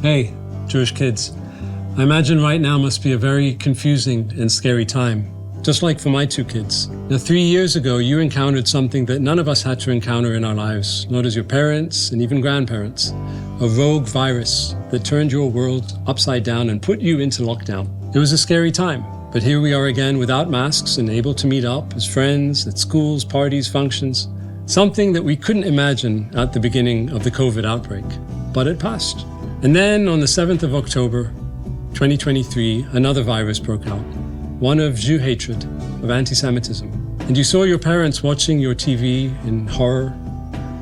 Hey, Jewish kids. I imagine right now must be a very confusing and scary time, just like for my two kids. Now, 3 years ago, you encountered something that none of us had to encounter in our lives, nor does your parents and even grandparents. A rogue virus that turned your world upside down and put you into lockdown. It was a scary time, but here we are again without masks and able to meet up as friends at schools, parties, functions. Something that we couldn't imagine at the beginning of the COVID outbreak, but it passed. And then on the 7th of October, 2023, another virus broke out, one of Jew hatred, of AntiSemitism. And you saw your parents watching your TV in horror.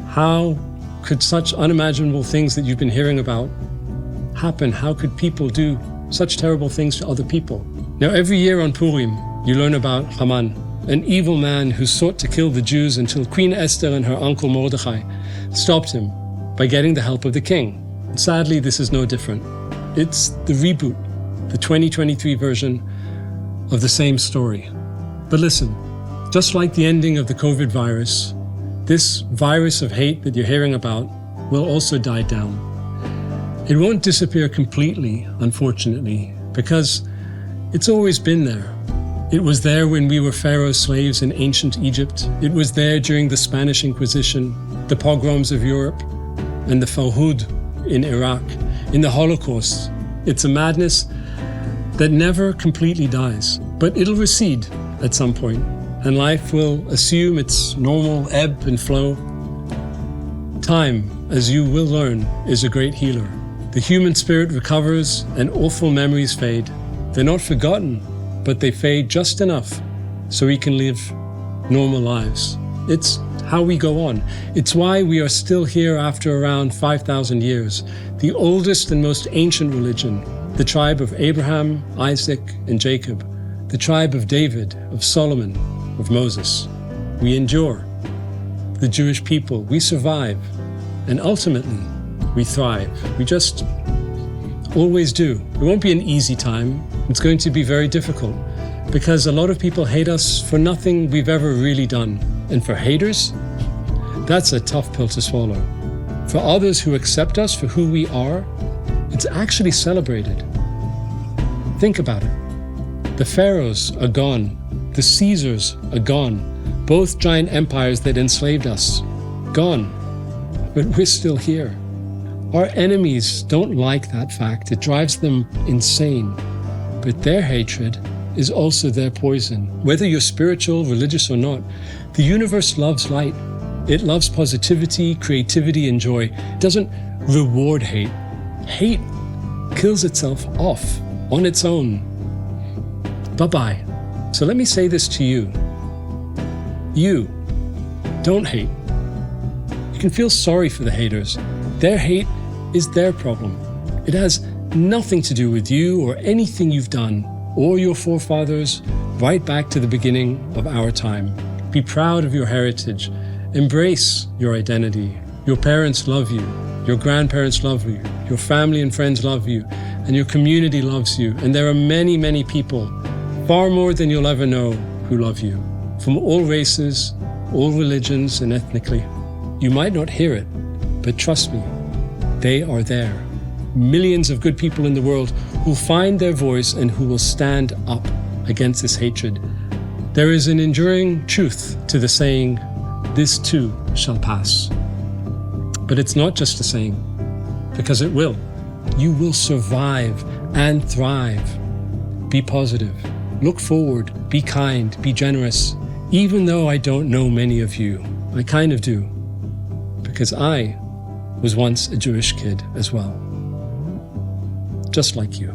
How could such unimaginable things that you've been hearing about happen? How could people do such terrible things to other people? Now, every year on Purim, you learn about Haman, an evil man who sought to kill the Jews until Queen Esther and her uncle Mordechai stopped him by getting the help of the king. And sadly, this is no different. It's the reboot, the 2023 version of the same story. But listen, just like the ending of the COVID virus, this virus of hate that you're hearing about will also die down. It won't disappear completely, unfortunately, because it's always been there. It was there when we were Pharaoh's slaves in ancient Egypt. It was there during the Spanish Inquisition, the pogroms of Europe, and the Farhud in Iraq, in the Holocaust. It's a madness that never completely dies, but it'll recede at some point, and life will assume its normal ebb and flow. Time, as you will learn, is a great healer. The human spirit recovers and awful memories fade. They're not forgotten, but they fade just enough so we can live normal lives. It's how we go on. It's why we are still here after around 5,000 years, the oldest and most ancient religion, the tribe of Abraham, Isaac, and Jacob, the tribe of David, of Solomon, of Moses. We endure. The Jewish people, we survive, and ultimately, we thrive. We just always do. It won't be an easy time. It's going to be very difficult because a lot of people hate us for nothing we've ever really done. And for haters, that's a tough pill to swallow. For others who accept us for who we are, it's actually celebrated. Think about it. The pharaohs are gone. The Caesars are gone. Both giant empires that enslaved us, gone. But we're still here. Our enemies don't like that fact. It drives them insane. But their hatred is also their poison. Whether you're spiritual, religious, or not, the universe loves light. It loves positivity, creativity, and joy. It doesn't reward hate. Hate kills itself off on its own. Bye-bye. So let me say this to you. You don't hate. You can feel sorry for the haters. Their hate is their problem. It has nothing to do with you or anything you've done or your forefathers right back to the beginning of our time. Be proud of your heritage. Embrace your identity. Your parents love you. Your grandparents love you. Your family and friends love you. And your community loves you. And there are many, many people, far more than you'll ever know, who love you. From all races, all religions, and ethnically. You might not hear it, but trust me, they are there. Millions of good people in the world who find their voice and who will stand up against this hatred. There is an enduring truth to the saying, "This too shall pass." But it's not just a saying, because it will. You will survive and thrive. Be positive. Look forward. Be kind. Be generous. Even though I don't know many of you, I kind of do. Because I was once a Jewish kid as well. Just like you.